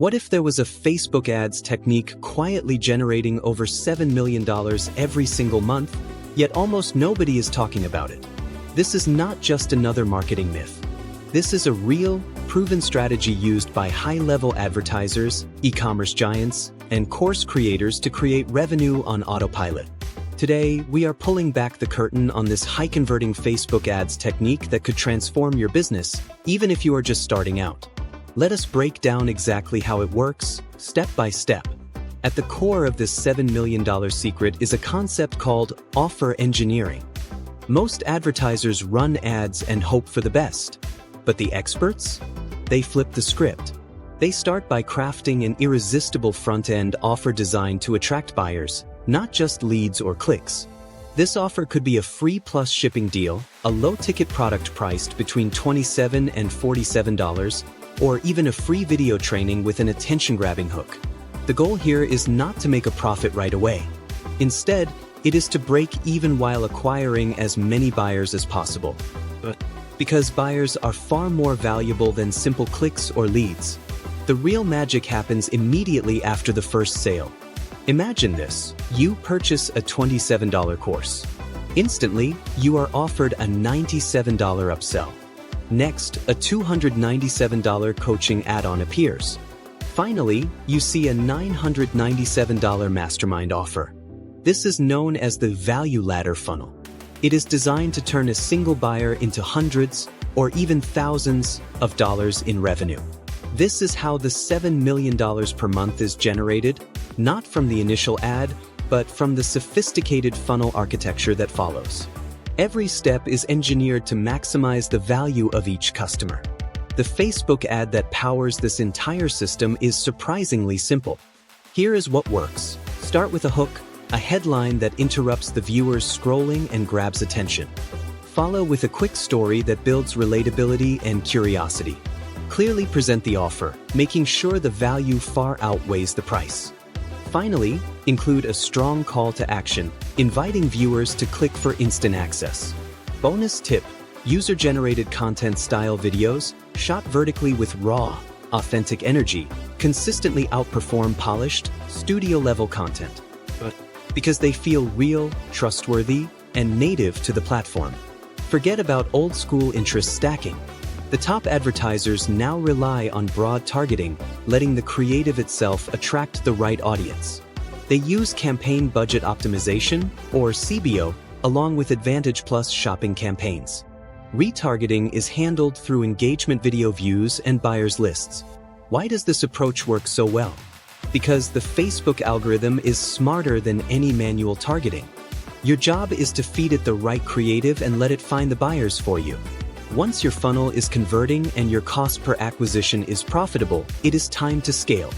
What if there was a Facebook ads technique quietly generating over $7 million every single month, yet almost nobody is talking about it? This is not just another marketing myth. This is a real, proven strategy used by high-level advertisers, e-commerce giants, and course creators to create revenue on autopilot. Today, we are pulling back the curtain on this high-converting Facebook ads technique that could transform your business, even if you are just starting out. Let us break down exactly how it works, step by step. At the core of this $7 million secret is a concept called offer engineering. Most advertisers run ads and hope for the best. But the experts? They flip the script. They start by crafting an irresistible front-end offer designed to attract buyers, not just leads or clicks. This offer could be a free plus shipping deal, a low-ticket product priced between $27 and $47, or even a free video training with an attention-grabbing hook. The goal here is not to make a profit right away. Instead, it is to break even while acquiring as many buyers as possible. Because buyers are far more valuable than simple clicks or leads. The real magic happens immediately after the first sale. Imagine this: you purchase a $27 course. Instantly, you are offered a $97 upsell. Next, a $297 coaching add-on appears. Finally, you see a $997 mastermind offer. This is known as the value ladder funnel. It is designed to turn a single buyer into hundreds or even thousands of dollars in revenue. This is how the $7 million per month is generated, not from the initial ad, but from the sophisticated funnel architecture that follows. Every step is engineered to maximize the value of each customer. The Facebook ad that powers this entire system is surprisingly simple. Here is what works. Start with a hook, a headline that interrupts the viewer's scrolling and grabs attention. Follow with a quick story that builds relatability and curiosity. Clearly present the offer, making sure the value far outweighs the price. Finally, include a strong call to action, inviting viewers to click for instant access. Bonus tip: user-generated content-style videos, shot vertically with raw, authentic energy, consistently outperform polished, studio-level content. Because they feel real, trustworthy, and native to the platform. Forget about old-school interest stacking. The top advertisers now rely on broad targeting, letting the creative itself attract the right audience. They use campaign budget optimization, or CBO, along with Advantage Plus shopping campaigns. Retargeting is handled through engagement video views and buyers lists. Why does this approach work so well? Because the Facebook algorithm is smarter than any manual targeting. Your job is to feed it the right creative and let it find the buyers for you. Once your funnel is converting and your cost per acquisition is profitable, it is time to scale.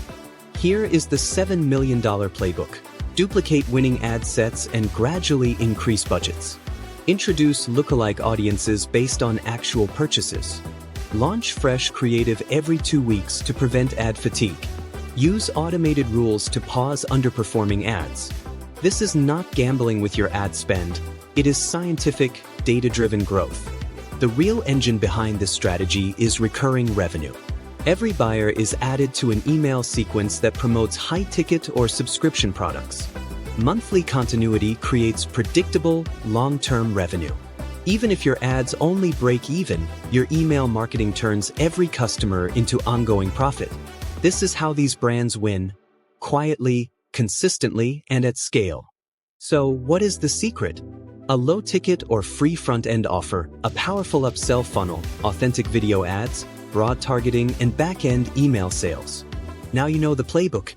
Here is the $7 million playbook. Duplicate winning ad sets and gradually increase budgets. Introduce lookalike audiences based on actual purchases. Launch fresh creative every 2 weeks to prevent ad fatigue. Use automated rules to pause underperforming ads. This is not gambling with your ad spend. It is scientific, data-driven growth. The real engine behind this strategy is recurring revenue. Every buyer is added to an email sequence that promotes high-ticket or subscription products. Monthly continuity creates predictable, long-term revenue. Even if your ads only break even, your email marketing turns every customer into ongoing profit. This is how these brands win: quietly, consistently, and at scale. So, what is the secret? A low-ticket or free front-end offer, a powerful upsell funnel, authentic video ads, broad targeting, and back-end email sales. Now you know the playbook.